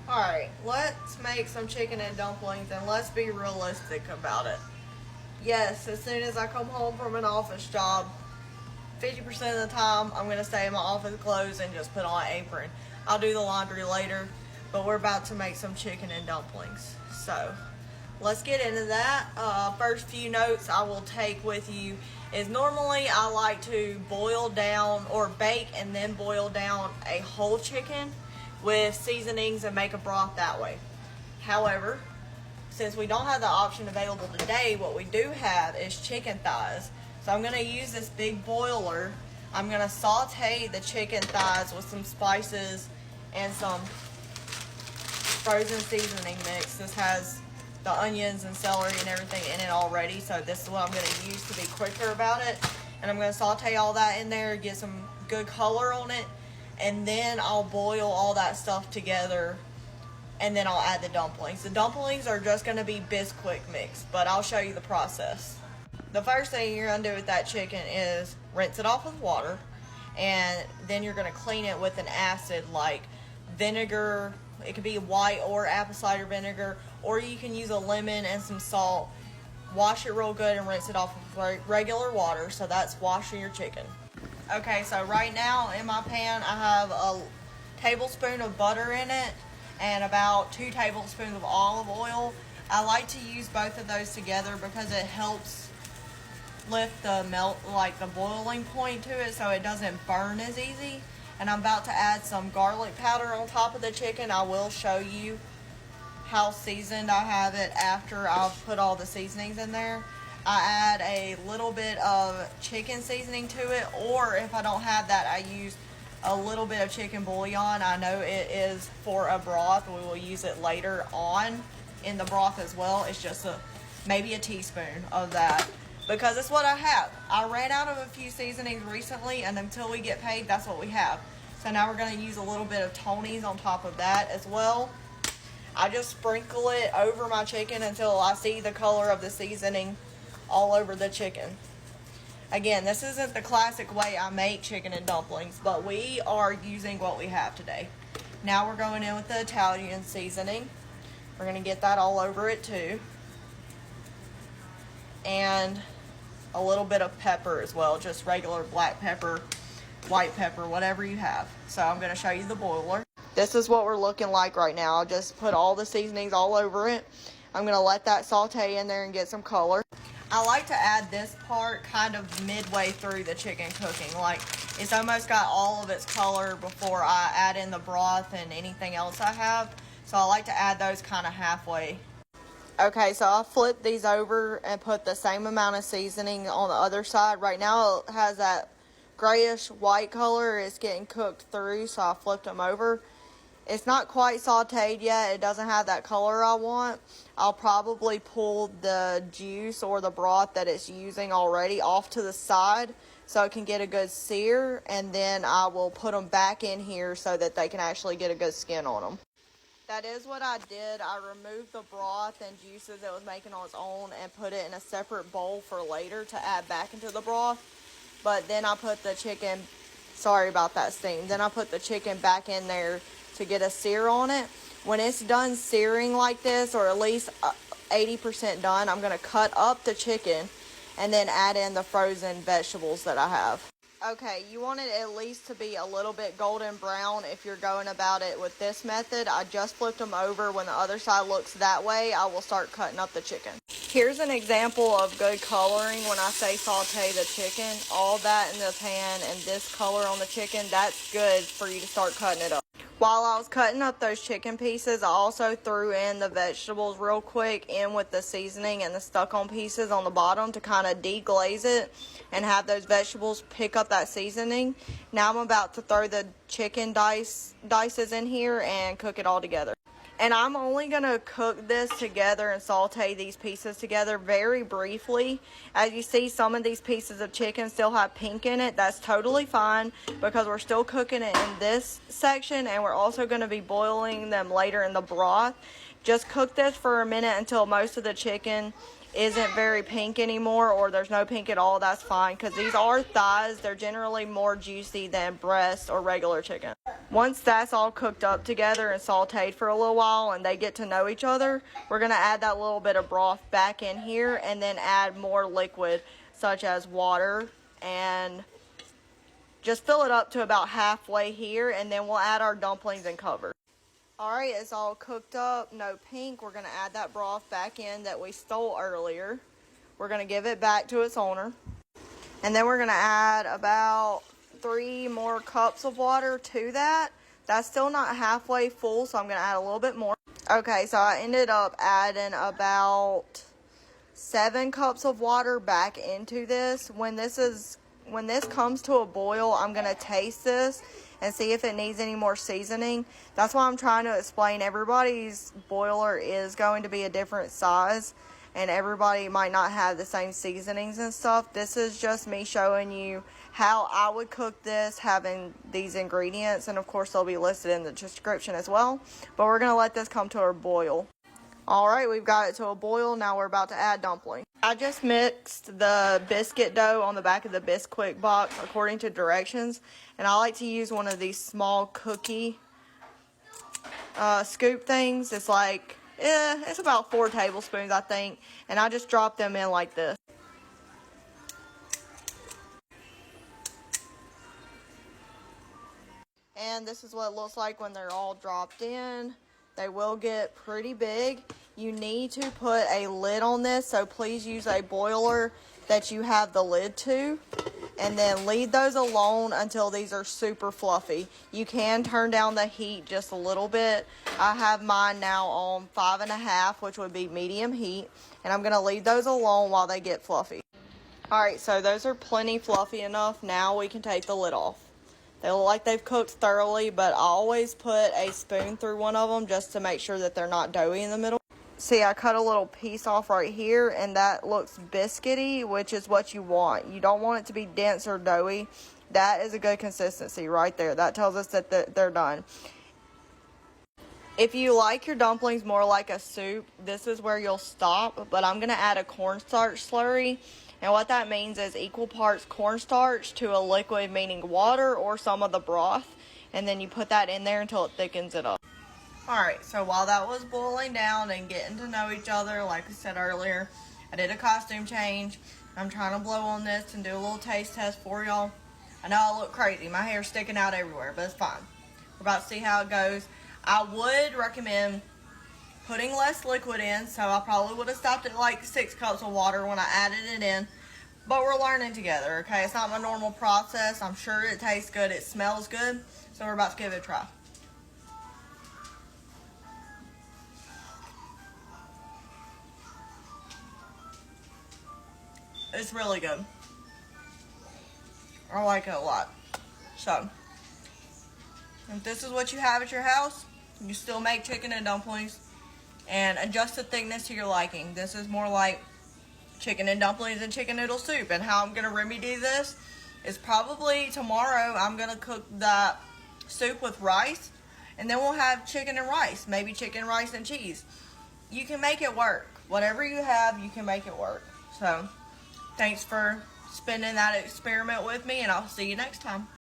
Alright, let's make some chicken and dumplings, and let's be realistic about it. Yes, as soon as I come home from an office job, 50% of the time I'm going to stay in my office clothes and just put on an apron. I'll do the laundry later, but we're about to make some chicken and dumplings. So, let's get into that. First few notes I will take with you is normally I like to boil down or bake and then boil down a whole chicken with seasonings and make a broth that way. However, since we don't have the option available today, what we do have is chicken thighs. So I'm going to use this big boiler. I'm going to saute the chicken thighs with some spices and some frozen seasoning mix. This has the onions and celery and everything in it already, so this is what I'm going to use to be quicker about it. And I'm going to saute all that in there, get some good color on it, and then I'll boil all that stuff together, and then I'll add the dumplings. The dumplings are just going to be Bisquick mix, but I'll show you the process. The first thing you're going to do with that chicken is rinse it off with water, and then you're going to clean it with an acid like vinegar. It could be white or apple cider vinegar, or you can use a lemon and some salt. Wash it real good and rinse it off with regular water. So that's washing your chicken. Okay, so right now in my pan I have a tablespoon of butter in it and about 2 tablespoons of olive oil. I like to use both of those together because it helps lift the the boiling point to it so it doesn't burn as easy. And I'm about to add some garlic powder on top of the chicken. I will show you how seasoned I have it after I've put all the seasonings in there. I add a little bit of chicken seasoning to it, or if I don't have that, I use a little bit of chicken bouillon. I know it is for a broth. We will use it later on in the broth as well. It's just maybe a teaspoon of that because it's what I have. I ran out of a few seasonings recently, and until we get paid, that's what we have. So now we're going to use a little bit of Tony's on top of that as well. I just sprinkle it over my chicken until I see the color of the seasoning all over the chicken. Again, this isn't the classic way I make chicken and dumplings, but we are using what we have today. Now we're going in with the Italian seasoning. We're going to get that all over it too. And a little bit of pepper as well, just regular black pepper, white pepper, whatever you have. So I'm going to show you the boiler. This is what we're looking like right now. I'll just put all the seasonings all over it. I'm going to let that saute in there and get some color. I like to add this part kind of midway through the chicken cooking. Like it's almost got all of its color before I add in the broth and anything else I have. So I like to add those kind of halfway. Okay, so I flipped these over and put the same amount of seasoning on the other side. Right now it has that grayish white color. It's getting cooked through, so I flipped them over. It's not quite sauteed yet. It doesn't have that color I want. I'll probably pull the juice or the broth that it's using already off to the side so it can get a good sear, and then I will put them back in here so that they can actually get a good skin on them. That is what I did. I removed the broth and juices it was making on its own and put it in a separate bowl for later to add back into the broth. But then I put the chicken, sorry about that steam, then I put the chicken back in there to get a sear on it. When it's done searing like this, or at least 80% done, I'm going to cut up the chicken and then add in the frozen vegetables that I have. Okay, you want it at least to be a little bit golden brown if you're going about it with this method. I just flipped them over. When the other side looks that way, I will start cutting up the chicken. Here's an example of good coloring when I say saute the chicken. All that in the pan and this color on the chicken, that's good for you to start cutting it up. While I was cutting up those chicken pieces, I also threw in the vegetables real quick in with the seasoning and the stuck-on pieces on the bottom to kind of deglaze it and have those vegetables pick up that seasoning. Now I'm about to throw the chicken dices in here and cook it all together. And I'm only going to cook this together and saute these pieces together very briefly. As you see, some of these pieces of chicken still have pink in it. That's totally fine because we're still cooking it in this section, and we're also going to be boiling them later in the broth. Just cook this for a minute until most of the chicken isn't very pink anymore, or there's no pink at all, that's fine, because these are thighs. They're generally more juicy than breast or regular chicken. Once that's all cooked up together and sauteed for a little while and they get to know each other, we're going to add that little bit of broth back in here and then add more liquid such as water, and just fill it up to about halfway here, and then we'll add our dumplings and cover. Alright, it's all cooked up, no pink. We're going to add that broth back in that we stole earlier. We're going to give it back to its owner. And then we're going to add about 3 more cups of water to that. That's still not halfway full, so I'm going to add a little bit more. Okay, so I ended up adding about 7 cups of water back into this. When this comes to a boil, I'm going to taste this and see if it needs any more seasoning. That's why I'm trying to explain everybody's boiler is going to be a different size, and everybody might not have the same seasonings and stuff. This is just me showing you how I would cook this, having these ingredients, and of course they'll be listed in the description as well. But we're going to let this come to a boil. Alright, we've got it to a boil. Now we're about to add dumplings. I just mixed the biscuit dough on the back of the Bisquick box according to directions. And I like to use one of these small cookie scoop things. It's like, it's about 4 tablespoons, I think. And I just drop them in like this. And this is what it looks like when they're all dropped in. They will get pretty big. You need to put a lid on this, so please use a boiler that you have the lid to. And then leave those alone until these are super fluffy. You can turn down the heat just a little bit. I have mine now on 5.5, which would be medium heat. And I'm going to leave those alone while they get fluffy. Alright, so those are plenty fluffy enough. Now we can take the lid off. They look like they've cooked thoroughly, but I always put a spoon through one of them just to make sure that they're not doughy in the middle. See, I cut a little piece off right here, and that looks biscuity, which is what you want. You don't want it to be dense or doughy. That is a good consistency right there. That tells us that they're done. If you like your dumplings more like a soup, this is where you'll stop, but I'm going to add a cornstarch slurry. And what that means is equal parts cornstarch to a liquid, meaning water or some of the broth. And then you put that in there until it thickens it up. Alright, so while that was boiling down and getting to know each other, like I said earlier, I did a costume change. I'm trying to blow on this and do a little taste test for y'all. I know I look crazy. My hair's sticking out everywhere, but it's fine. We're about to see how it goes. I would recommend putting less liquid in, so I probably would have stopped at like 6 cups of water when I added it in. But we're learning together, okay? It's not my normal process. I'm sure it tastes good. It smells good. So we're about to give it a try. It's really good. I like it a lot. So, if this is what you have at your house, you still make chicken and dumplings. And adjust the thickness to your liking. This is more like chicken and dumplings and chicken noodle soup. And how I'm going to remedy this is probably tomorrow I'm going to cook that soup with rice. And then we'll have chicken and rice. Maybe chicken, rice, and cheese. You can make it work. Whatever you have, you can make it work. So, thanks for spending that experiment with me, and I'll see you next time.